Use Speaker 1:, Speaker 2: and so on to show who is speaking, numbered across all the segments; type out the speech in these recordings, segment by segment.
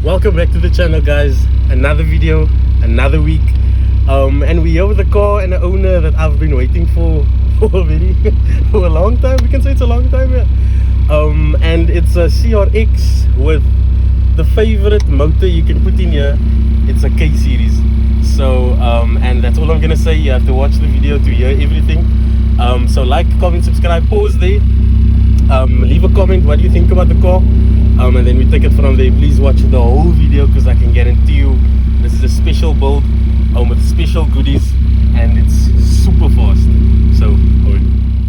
Speaker 1: Welcome back to the channel, guys. Another video, another week, and we're here with a car and an owner that I've been waiting for already for a long time. We can say it's a long time, yeah. And it's a CRX with the favorite motor you can put in here. It's a K series. So and that's all I'm gonna say. You have to watch the video to hear everything. So like, comment, subscribe, pause there, leave a comment. What do you think about the car? And then we take it from there. Please watch the whole video, because I can guarantee you this is a special build with special goodies, and it's super fast. So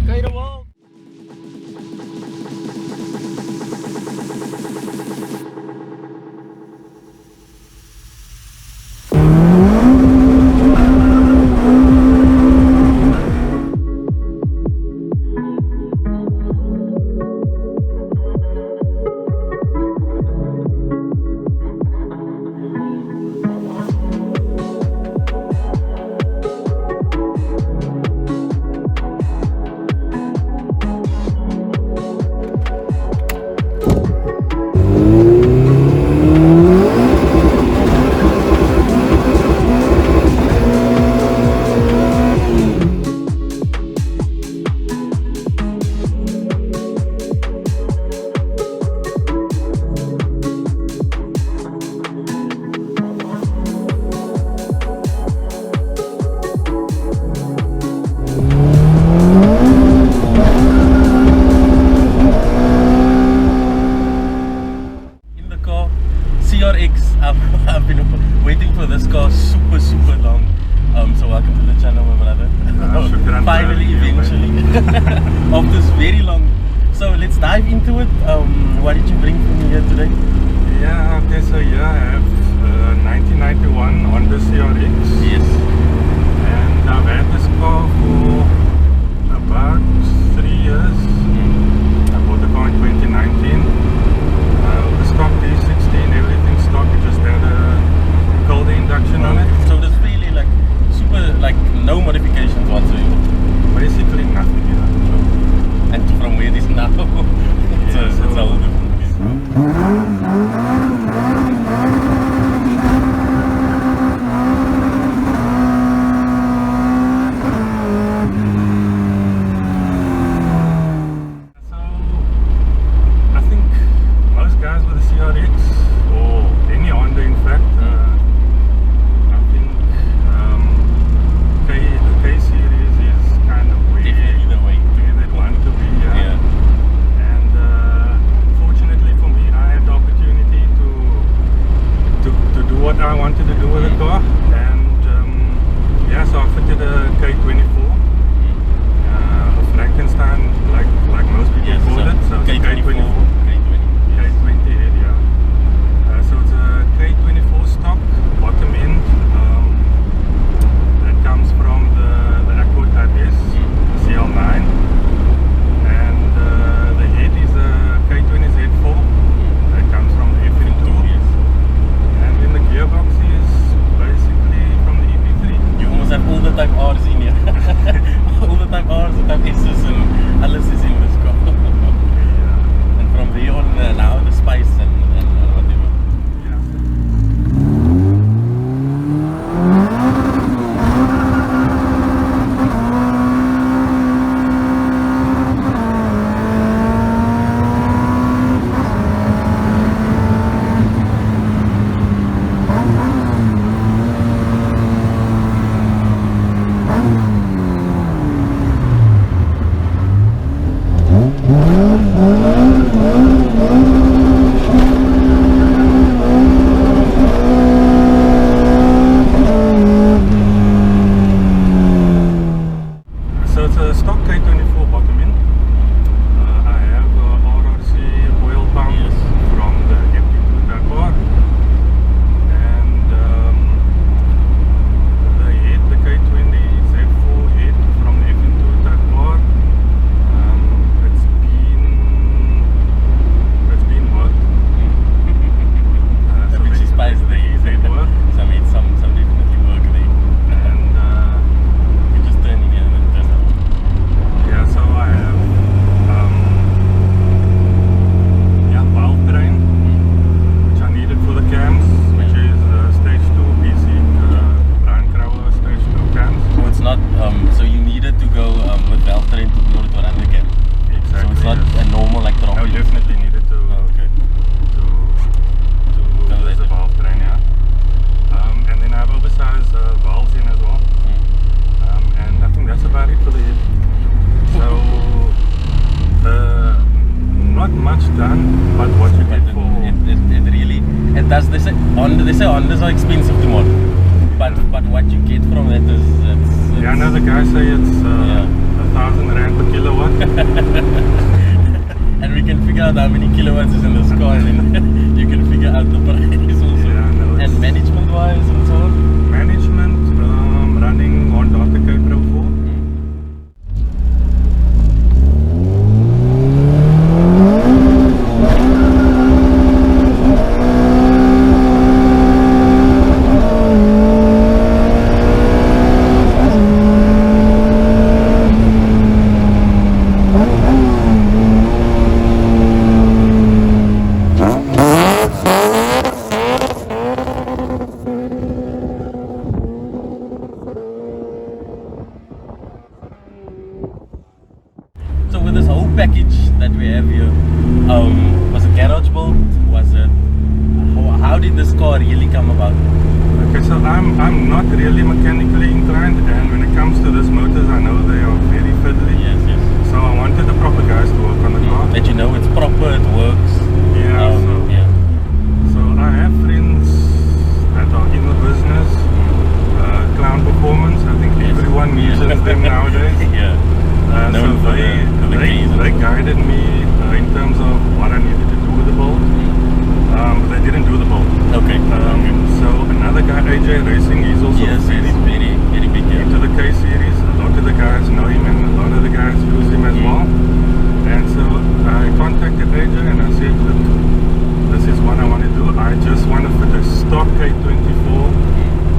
Speaker 1: K24. CRX, I've been waiting for this car super long. So welcome to the channel, my brother.
Speaker 2: Shukran.
Speaker 1: Finally, eventually, of this very long. So let's dive into it. What did you bring for me here today?
Speaker 2: Yeah, okay, so yeah, I have 1991 Honda CRX.
Speaker 1: Yes.
Speaker 2: And I've had this car for about 3 years. I bought the car in 2019. The stock D16, everything stock. It just had a cold induction on it.
Speaker 1: So there's really like super, like no modifications whatsoever.
Speaker 2: Basically nothing, yeah.
Speaker 1: And from where it is now, it's a whole different beast.
Speaker 2: What I wanted to do with the car, and yeah, so I fitted a K24 of Frankenstein, like most people call it. So
Speaker 1: K24,
Speaker 2: K20 head, yeah. So it's a K24 stock bottom end that comes from the Accord IBS CL9, and the head is a K20Z4 that comes from the F2. The gearbox is basically from the EP3.
Speaker 1: You almost have all the type R's in here. All the type R's, the type S's, and alles is in this car.
Speaker 2: Yeah.
Speaker 1: And from It does. They say Hondas are expensive to model, but what you get from that is it's
Speaker 2: yeah. I know the guys say it's 1,000 rand per kilowatt.
Speaker 1: And we can figure out how many kilowatts is in this car, and then you can figure out the price also.
Speaker 2: Yeah, no,
Speaker 1: and management wise and so on.
Speaker 2: Management running Honda K24 4.
Speaker 1: So with this whole package that we have here, was it garage built? Was it how did this car really come about?
Speaker 2: Okay, so I'm not really mechanically inclined, and when it comes to this motors, I know they are very fiddly.
Speaker 1: Yes.
Speaker 2: So I wanted the proper guys to work on the car.
Speaker 1: That you know it's proper, it works.
Speaker 2: Yeah. So I have friends that are in the business. Clown Performance, I think everyone mentions them nowadays.
Speaker 1: Yeah.
Speaker 2: So they guided me in terms of what I needed to do with the bolt, but they didn't do the bolt.
Speaker 1: Okay.
Speaker 2: So another guy, AJ Racing, he's also
Speaker 1: very big
Speaker 2: into the K series. A lot of the guys know him, and a lot of the guys use him as well. And so I contacted AJ and I said, look, this is what I want to do. I just want to fit a stock K24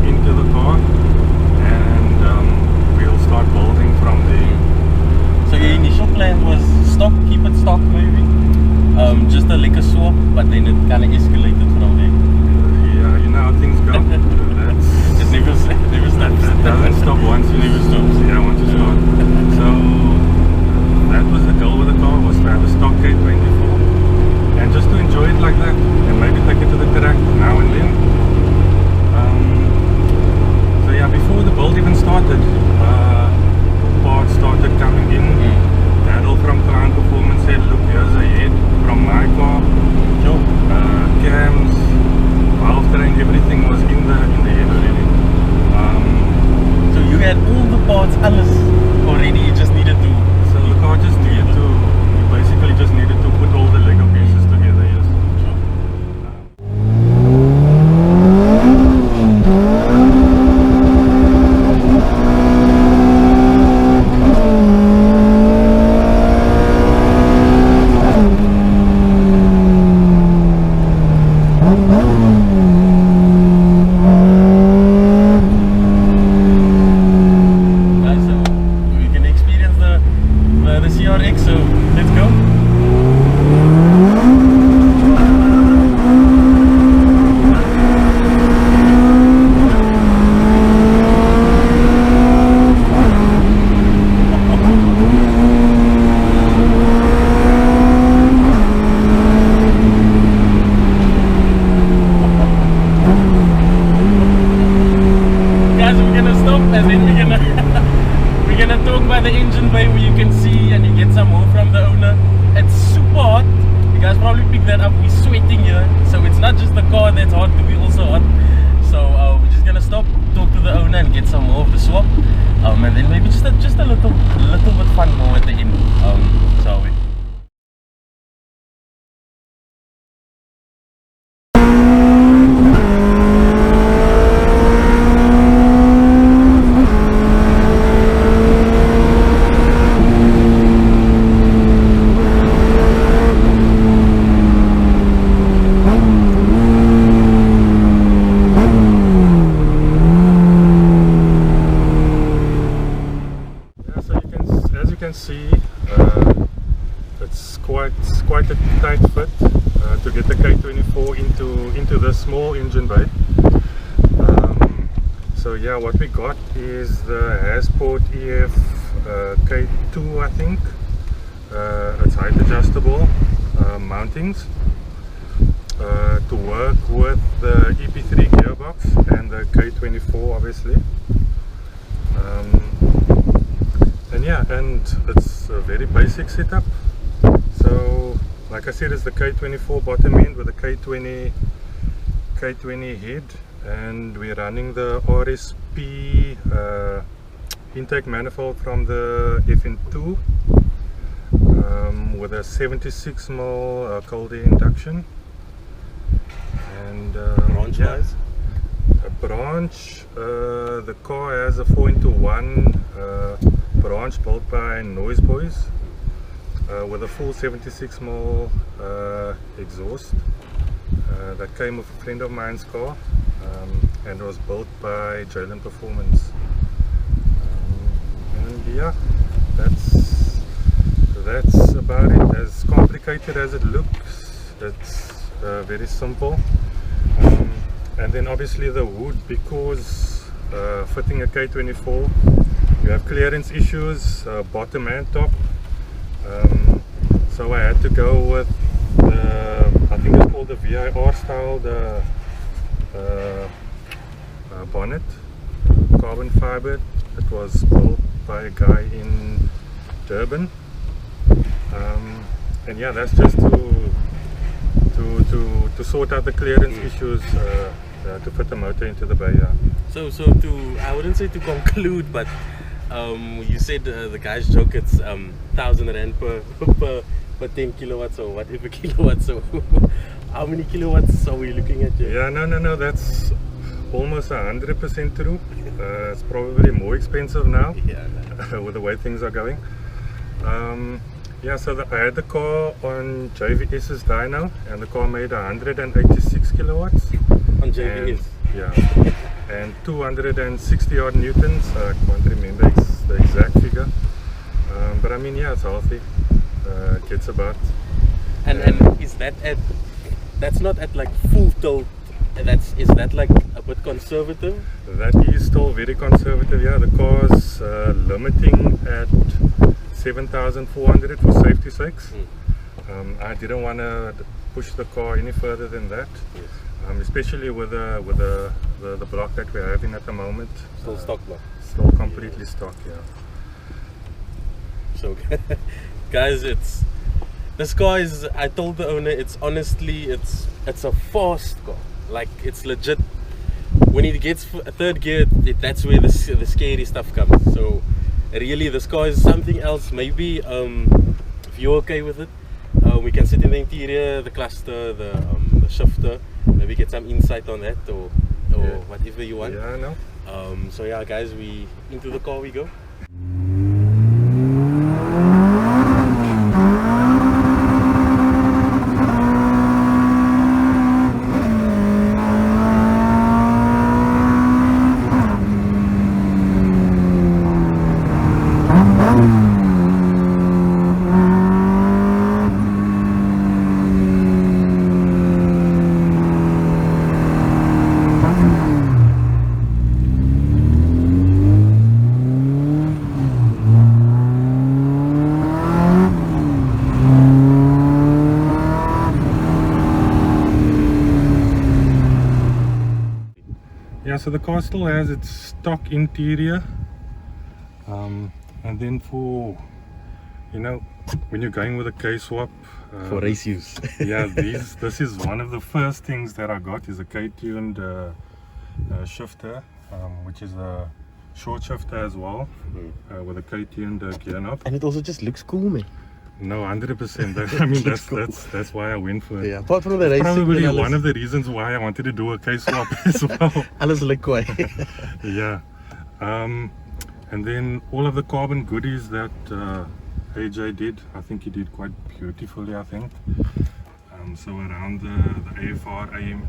Speaker 2: into the car, and we'll start building from there.
Speaker 1: So your initial plan was keep it stock maybe, just a liquor swap, but then it kind of escalated from there.
Speaker 2: Yeah, you know how things go.
Speaker 1: It never stops.
Speaker 2: That doesn't stop once you
Speaker 1: never stops.
Speaker 2: Yeah, once you start. So that was the goal with the car, was to have a stock K24 and just to enjoy it like that, and maybe take it to the track now and then. So yeah, before the build even started, parts started coming in. Daryl from Clown Performance said, look, here's a head from my car. Cams, valve train, everything was in the head already.
Speaker 1: So you had all the parts, alles already, you just needed to.
Speaker 2: So the car just needed to, you basically just needed to put all the Lego pieces together, yes.
Speaker 1: By the engine bay where you can see and you get some more from the owner. It's super hot. You guys probably picked that up. We're sweating here, so it's not just the car that's hot, we're also hot. So we're just gonna stop, talk to the owner and get some more of the swap, and then maybe just a little bit fun more at the end. So
Speaker 2: see, it's quite a tight fit to get the K24 into this small engine bay. So yeah, what we got is the Hasport EF K2, I think. It's height adjustable mountings to work with the EP3 gearbox and the K24 obviously. And yeah, and it's a very basic setup. So like I said, it's the K24 bottom end with the K20 K20 head, and we're running the RSP intake manifold from the FN2 with a 76mm cold air induction. And
Speaker 1: Branch wise?
Speaker 2: A branch, the car has a 4x1 branch built by Noise Boys with a full 76mm exhaust that came with a friend of mine's car, and was built by Jalen Performance. And yeah, that's about it. As complicated as it looks, it's very simple. And then obviously the hood, because fitting a K24, you have clearance issues, bottom and top. So I had to go with the, I think it's called the VIR style, the bonnet, carbon fiber. It was built by a guy in Durban. And yeah, that's just to sort out the clearance issues to put the motor into the bay. Yeah.
Speaker 1: So to, I wouldn't say to conclude, but you said the guys joke it's 1,000 rand per 10 kilowatts or whatever kilowatts. So how many kilowatts are we looking at here?
Speaker 2: Yeah, no, that's almost 100% true. It's probably more expensive now,
Speaker 1: Yeah, no.
Speaker 2: with the way things are going. Yeah, so I had the car on JVS's dyno, and the car made 186 kilowatts.
Speaker 1: On JVS?
Speaker 2: Yeah, and 260 odd newtons. I can't remember the exact figure. But I mean, yeah, it's healthy. It gets about.
Speaker 1: And is that at, that's not at like full tilt, is that like a bit conservative?
Speaker 2: That is still very conservative. Yeah, the car's limiting at 7,400 for safety sakes. I didn't want to push the car any further than that.
Speaker 1: Yes.
Speaker 2: Especially with the block that we're having at the moment.
Speaker 1: Still stock block.
Speaker 2: Still completely stock, yeah.
Speaker 1: So guys, this car is, I told the owner, it's honestly, it's a fast car. Like, it's legit. When it gets a third gear, that's where the scary stuff comes. So really, this car is something else. Maybe if you're okay with it, we can sit in the interior, the cluster, the shifter, maybe get some insight on that, or
Speaker 2: Yeah.
Speaker 1: whatever you want.
Speaker 2: Yeah, I know.
Speaker 1: So yeah, guys, we into the car we go.
Speaker 2: Yeah, so the car still has its stock interior, and then for, you know, when you're going with a K-swap
Speaker 1: For race use.
Speaker 2: yeah, this is one of the first things that I got, is a K-tuned shifter, which is a short shifter as well, with a K-tuned gear knob.
Speaker 1: And it also just looks cool, man.
Speaker 2: No, 100%. I mean, that's why I went for it.
Speaker 1: Yeah, apart from the racing,
Speaker 2: Probably one of the reasons why I wanted to do a K-swap as well.
Speaker 1: alles liquid.
Speaker 2: Yeah. And then all of the carbon goodies that AJ did, I think he did quite beautifully, I think. So around the AFR AM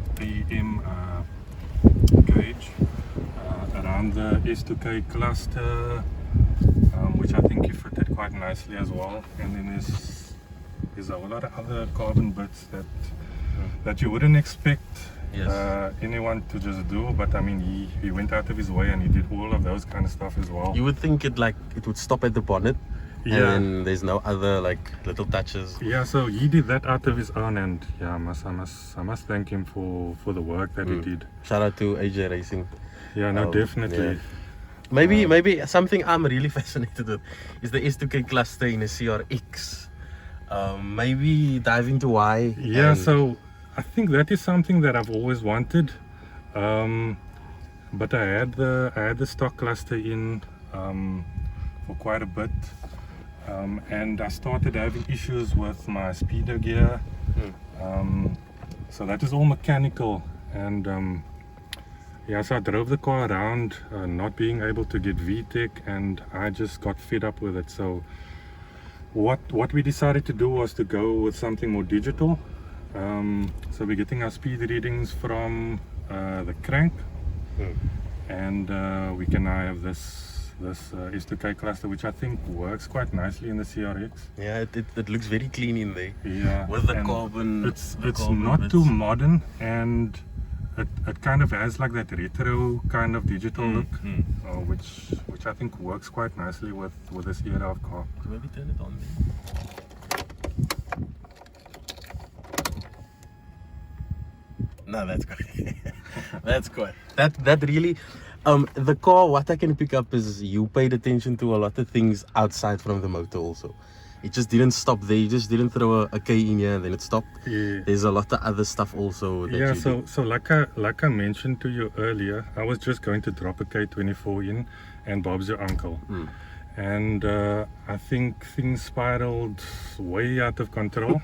Speaker 2: gauge, around the S2K cluster, which I think he fitted quite nicely as well. And then there's a whole lot of other carbon bits that you wouldn't expect anyone to just do, but I mean, he went out of his way and he did all of those kind of stuff as well.
Speaker 1: You would think it would stop at the bonnet,
Speaker 2: Yeah.
Speaker 1: and there's no other like little touches.
Speaker 2: Yeah, so he did that out of his own, and yeah, I must thank him for the work that he did.
Speaker 1: Shout out to AJ Racing.
Speaker 2: Yeah, no, definitely.
Speaker 1: Yeah. Maybe something I'm really fascinated with is the S2K cluster in a CRX. Maybe dive into why.
Speaker 2: Yeah,
Speaker 1: and-
Speaker 2: so I think that is something that I've always wanted. But I had the stock cluster in for quite a bit, and I started having issues with my speedo gear. So that is all mechanical, and yeah, so I drove the car around, not being able to get VTEC, and I just got fed up with it. So what we decided to do was to go with something more digital. So we're getting our speed readings from the crank, and we can now have this S2K cluster, which I think works quite nicely in the CRX.
Speaker 1: Yeah, it looks very clean in there.
Speaker 2: Yeah,
Speaker 1: with the carbon.
Speaker 2: It's not too modern, and it kind of has like that retro kind of digital look, which I think works quite nicely with this era of car.
Speaker 1: Maybe turn it on there. No, that's good. That's good. That really, the car, what I can pick up is you paid attention to a lot of things outside from the motor also. It just didn't stop there. You just didn't throw a K in here and then it stopped.
Speaker 2: Yeah.
Speaker 1: There's a lot of other stuff also. That
Speaker 2: Yeah,
Speaker 1: you
Speaker 2: so like I mentioned to you earlier, I was just going to drop a K24 in, and Bob's your uncle. And I think things spiraled way out of control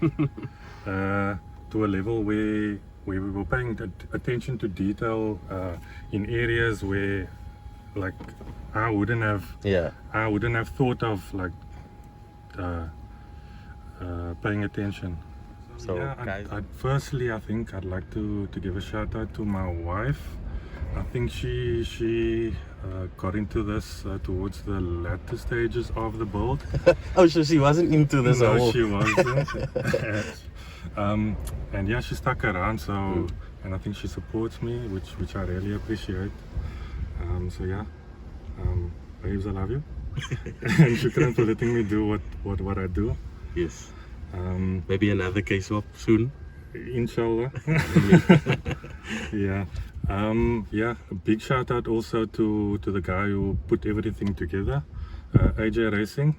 Speaker 2: to a level where we were paying attention to detail in areas where, like, I wouldn't have thought of, like, paying attention.
Speaker 1: So
Speaker 2: yeah, firstly, I think I'd like to give a shout out to my wife. I think she got into this towards the latter stages of the build.
Speaker 1: Oh, so she wasn't into this at all?
Speaker 2: No, she wasn't. And yeah, she stuck around, so and I think she supports me, which I really appreciate. So yeah, babes, I love you. And shukran for letting me do what I do.
Speaker 1: Yes. Maybe another kswap soon.
Speaker 2: Inshallah. Yeah. Yeah, a big shout out also to the guy who put everything together, AJ Racing.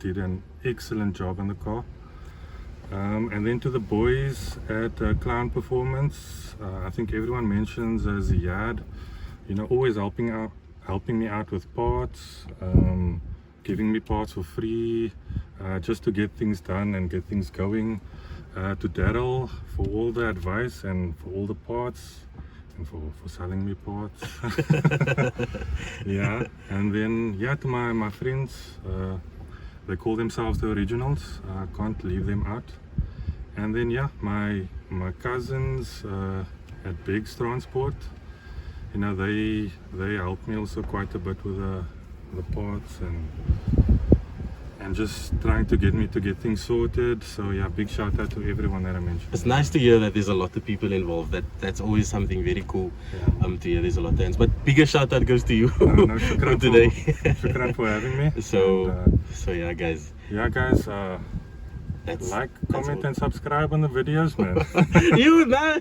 Speaker 2: Did an excellent job on the car. And then to the boys at Clown Performance, I think everyone mentions Zahir, you know, always helping me out with parts, giving me parts for free, just to get things done and get things going. To Daryl for all the advice and for all the parts, and for selling me parts. Yeah, and then yeah, to my friends, they call themselves the Originals. I can't leave them out. And then yeah, my cousins at Biggs Transport, you know, they helped me also quite a bit with the parts and just trying to get things sorted. So yeah, big shout out to everyone that I mentioned.
Speaker 1: It's nice to hear that there's a lot of people involved. That's always something very cool. To hear there's a lot of hands. But bigger shout out goes to you.
Speaker 2: No, shukran
Speaker 1: today.
Speaker 2: Shukran for having me.
Speaker 1: So yeah, guys.
Speaker 2: Yeah, guys. Like, comment, and subscribe on the videos, man.
Speaker 1: You know.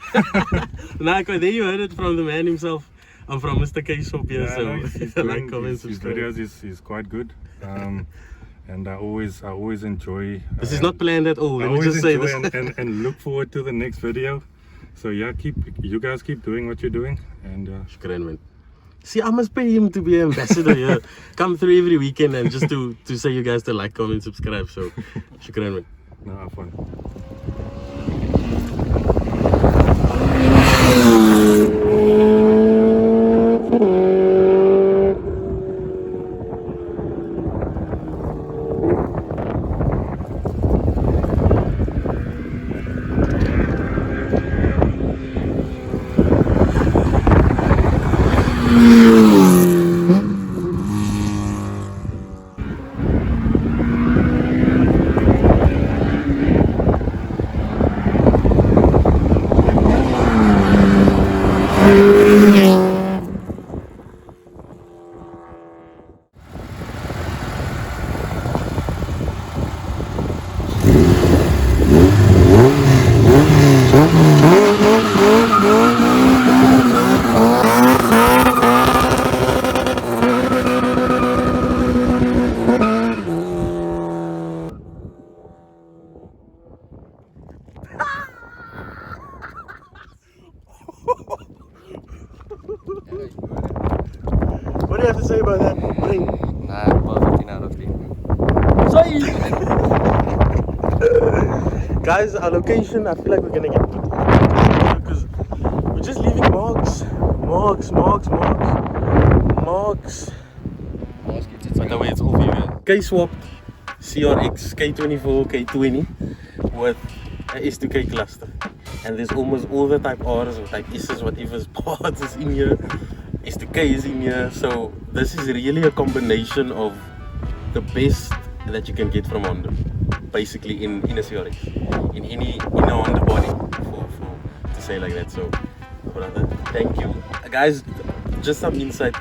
Speaker 1: Nah, there you heard it from the man himself. I'm from Mr. kswap here, so like, comment, subscribe.
Speaker 2: His videos is quite good. And I always enjoy.
Speaker 1: This is not planned at all.
Speaker 2: I
Speaker 1: Let me
Speaker 2: always
Speaker 1: just say
Speaker 2: enjoy
Speaker 1: this.
Speaker 2: and look forward to the next video. So yeah, you guys keep doing what you're doing, and
Speaker 1: shukran, man. See, I must pay him to be an ambassador here. Come through every weekend and just to say you guys to like, comment, subscribe. So shukran, man.
Speaker 2: No, have fun.
Speaker 1: What do you have to say about that? Bring.
Speaker 3: Nah, perfect 10 out of 10.
Speaker 1: Guys, our location, I feel like we're gonna get put because we're just leaving marks.
Speaker 3: By the way, it's all for you guys.
Speaker 1: K-swap, CRX, K24, K20 with a S2K cluster. And there's almost all the type R's or type S's, whatever's parts is in here. S2K is in here. So this is really a combination of the best that you can get from Honda. Basically in a CRX. In a Honda body, to say like that. So brother, thank you. Guys, just some insight.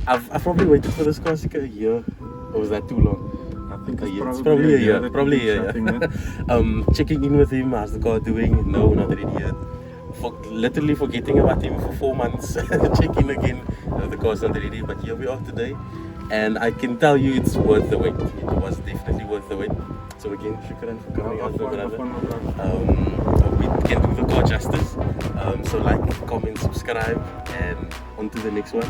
Speaker 1: I've probably waited for this car like a year. Or was that too long?
Speaker 2: I think
Speaker 1: A year. It's probably a year. Probably a year.
Speaker 2: Yeah.
Speaker 1: Checking in with him, how's the car doing? No, not ready yet. Literally forgetting about him for 4 months. Check in again. The car's not ready, but here we are today. And I can tell you it's worth the wait. It was definitely worth the wait. So again, shukran for coming out, brother. We can do the car justice. So like, comment, subscribe, and on to the next one.